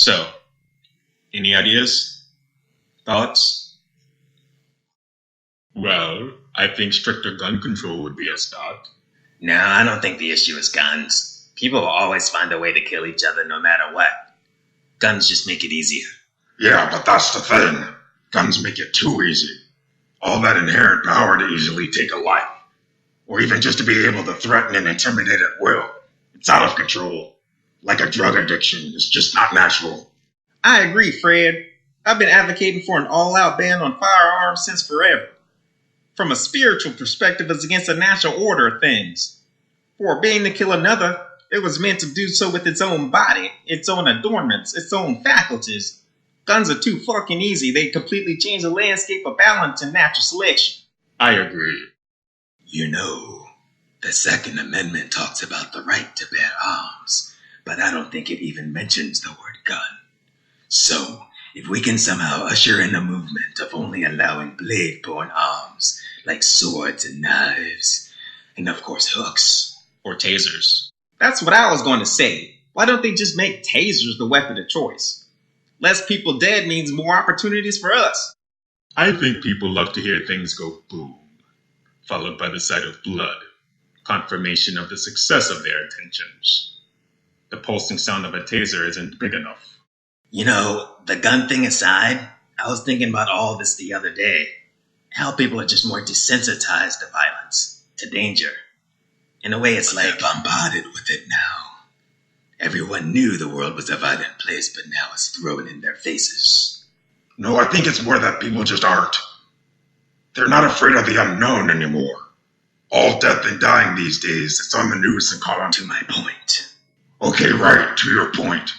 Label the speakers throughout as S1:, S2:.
S1: So, any ideas? Thoughts? Well, I think stricter gun control would be a start.
S2: No, I don't think the issue is guns. People will always find a way to kill each other no matter what. Guns just make it easier.
S3: Yeah, but that's the thing. Guns make it too easy. All that inherent power to easily take a life. Or even just to be able to threaten and intimidate at will. It's out of control. Like a drug addiction. It's just not natural.
S4: I agree, Fred. I've been advocating for an all-out ban on firearms since forever. From a spiritual perspective, it's against the natural order of things. For a being to kill another, it was meant to do so with its own body, its own adornments, its own faculties. Guns are too fucking easy. They completely change the landscape of balance and natural selection.
S1: I agree.
S2: You know, the Second Amendment talks about the right to bear arms, but I don't think it even mentions the word gun. So, if we can somehow usher in a movement of only allowing blade-borne arms, like swords and knives, and of course hooks.
S1: Or tasers.
S4: That's what I was going to say. Why don't they just make tasers the weapon of choice? Less people dead means more opportunities for us.
S1: I think people love to hear things go boom, followed by the sight of blood, confirmation of the success of their intentions. The pulsing sound of a taser isn't big enough.
S2: You know, the gun thing aside, I was thinking about all this the other day. How people are just more desensitized to violence, to danger. In a way, it's like bombarded with it now. Everyone knew the world was a violent place, but now it's thrown in their faces.
S3: No, I think it's more that people just aren't. They're not afraid of the unknown anymore. All death and dying these days, it's on the news and caught on.
S2: To my point.
S3: Okay, right, to your point.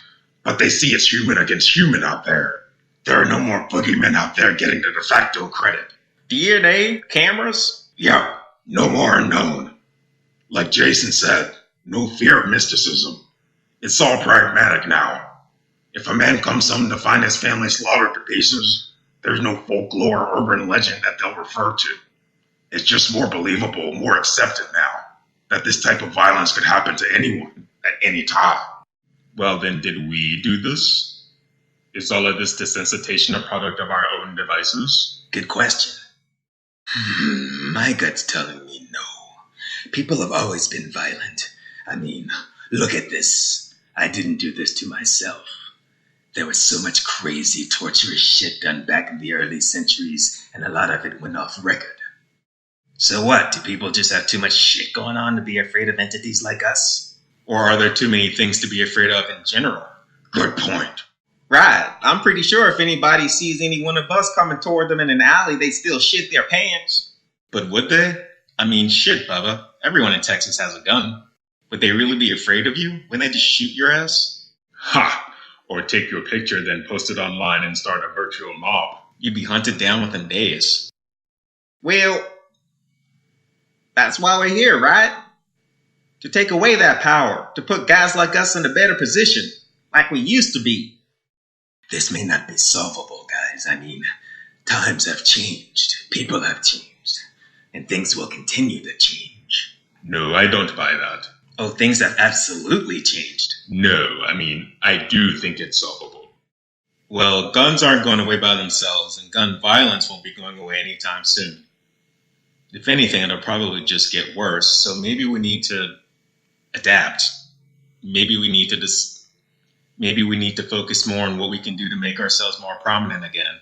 S3: But they see it's human against human out there. There are no more boogeymen out there getting the de facto credit.
S4: DNA, cameras?
S3: Yeah, no more unknown. Like Jason said, no fear of mysticism. It's all pragmatic now. If a man comes home to find his family slaughtered to pieces, there's no folklore or urban legend that they'll refer to. It's just more believable, more accepted now, that this type of violence could happen to anyone at any time.
S1: Well, then did we do this? Is all of this desensitization a product of our own devices?
S2: Good question. My gut's telling me no. People have always been violent. I mean, look at this. I didn't do this to myself. There was so much crazy, torturous shit done back in the early centuries, and a lot of it went off record. So what, do people just have too much shit going on to be afraid of entities like us?
S1: Or are there too many things to be afraid of in general?
S3: Good point.
S4: Right. I'm pretty sure if anybody sees any one of us coming toward them in an alley, they still shit their pants.
S1: But would they? I mean, shit, Bubba. Everyone in Texas has a gun. Would they really be afraid of you when they just shoot your ass? Ha! Or take your picture, then post it online and start a virtual mob. You'd be hunted down within days.
S4: Well, that's why we're here, right? To take away that power, to put guys like us in a better position, like we used to be.
S2: This may not be solvable, guys. I mean, times have changed, people have changed, and things will continue to change.
S1: No, I don't buy that.
S2: Oh, things have absolutely changed.
S1: No, I mean, I do think it's solvable. Well, guns aren't going away by themselves, and gun violence won't be going away anytime soon. If anything, it'll probably just get worse, so maybe we need to adapt. Maybe we need to focus more on what we can do to make ourselves more prominent again,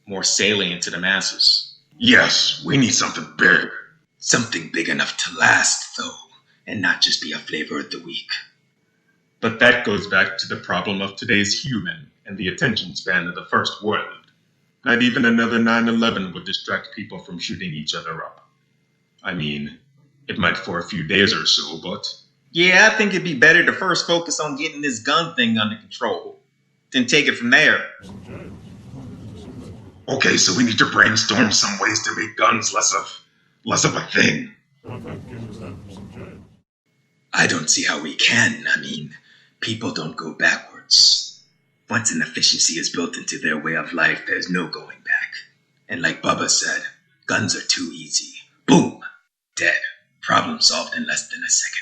S1: more salient to the masses.
S3: Yes, we need something big.
S2: Something big enough to last, though, and not just be a flavor of the week.
S1: But that goes back to the problem of today's human and the attention span of the first world. Not even another 9/11 would distract people from shooting each other up. I mean, it might for a few days or so, but...
S4: Yeah, I think it'd be better to first focus on getting this gun thing under control, then take it from there.
S3: Okay, so we need to brainstorm some ways to make guns less of a thing.
S2: I don't see how we can. I mean, people don't go backwards. Once an efficiency is built into their way of life, there's no going back. And like Bubba said, guns are too easy. Boom! Dead. Problem solved in less than a second.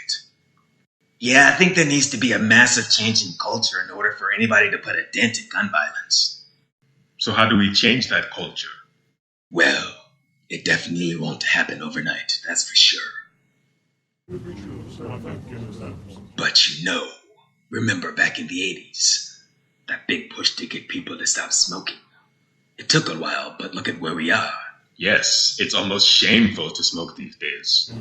S2: Yeah, I think there needs to be a massive change in culture in order for anybody to put a dent in gun violence.
S1: So how do we change that culture?
S2: Well, it definitely won't happen overnight, that's for sure. But remember back in the 80s, that big push to get people to stop smoking. It took a while, but look at where we are.
S1: Yes, it's almost shameful to smoke these days.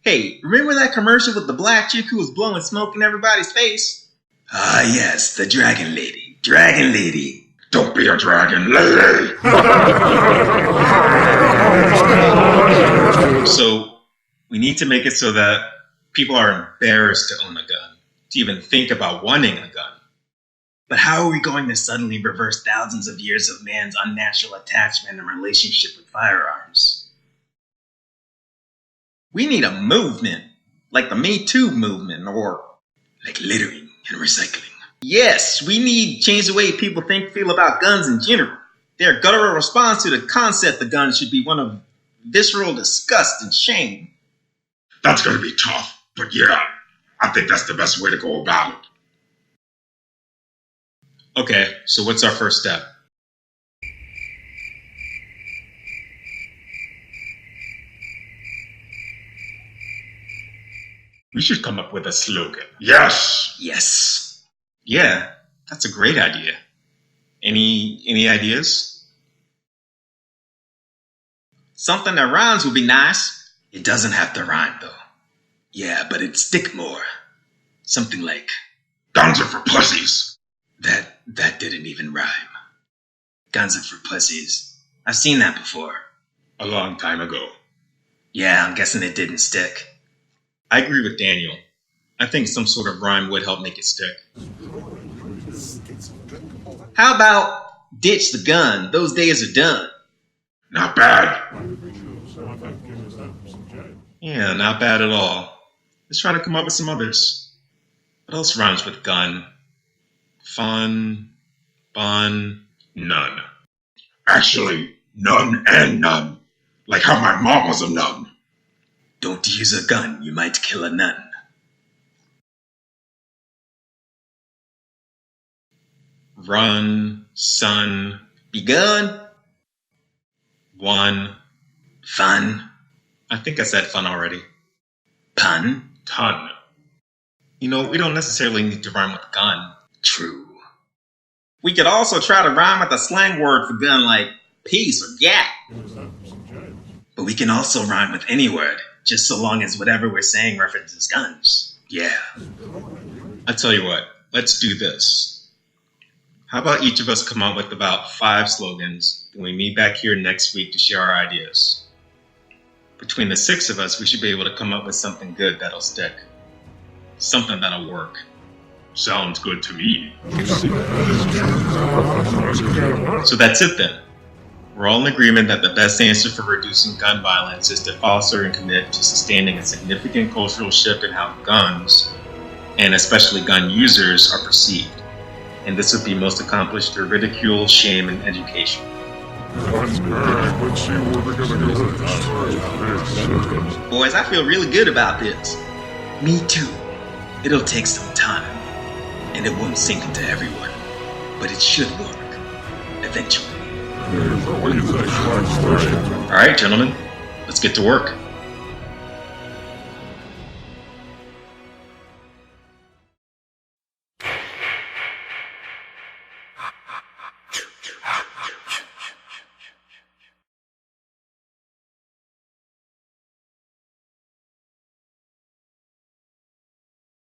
S4: Hey, remember that commercial with the black chick who was blowing smoke in everybody's face?
S2: Ah, yes, the Dragon Lady. Dragon Lady.
S3: Don't be a dragon lady.
S1: So we need to make it so that people are embarrassed to own a gun, to even think about wanting a gun.
S2: But how are we going to suddenly reverse thousands of years of man's unnatural attachment and relationship with firearms?
S4: We need a movement, like the Me Too movement, or...
S2: Like littering and recycling.
S4: Yes, we need to change the way people feel about guns in general. Their guttural response to the concept of guns should be one of visceral disgust and shame.
S3: That's going to be tough, but yeah, I think that's the best way to go about it.
S1: Okay, so what's our first step? We should come up with a slogan.
S3: Yes.
S2: Yes.
S1: Yeah, that's a great idea. Any ideas?
S4: Something that rhymes would be nice.
S2: It doesn't have to rhyme, though. Yeah, but it'd stick more. Something like,
S3: Guns are for pussies.
S2: That didn't even rhyme. Guns are for pussies. I've seen that before.
S1: A long time ago.
S2: Yeah, I'm guessing it didn't stick.
S1: I agree with Daniel. I think some sort of rhyme would help make it stick.
S4: How about ditch the gun? Those days are done.
S3: Not bad.
S1: Yeah, not bad at all. Let's try to come up with some others. What else rhymes with gun? Fun, bun, none.
S3: Actually, none and none. Like how my mom was a nun.
S2: Don't use a gun, you might kill a nun.
S1: Run, sun,
S4: Begun.
S1: one.
S2: Fun.
S1: I think I said fun already.
S2: Pun.
S1: Ton. We don't necessarily need to rhyme with gun.
S2: True.
S4: We could also try to rhyme with a slang word for gun like piece or gat.
S2: But we can also rhyme with any word, just so long as whatever we're saying references guns. Yeah.
S1: I tell you what, let's do this. How about each of us come up with about 5 slogans, and we meet back here next week to share our ideas. Between the 6 of us, we should be able to come up with something good that'll stick. Something that'll work.
S3: Sounds good to me.
S1: So that's it then. We're all in agreement that the best answer for reducing gun violence is to foster and commit to sustaining a significant cultural shift in how guns, and especially gun users, are perceived. And this would be most accomplished through ridicule, shame, and education.
S4: Boys, I feel really good about this.
S2: Me too. It'll take some time, and it won't sink into everyone, but it should work, eventually.
S1: All right, gentlemen, let's get to work.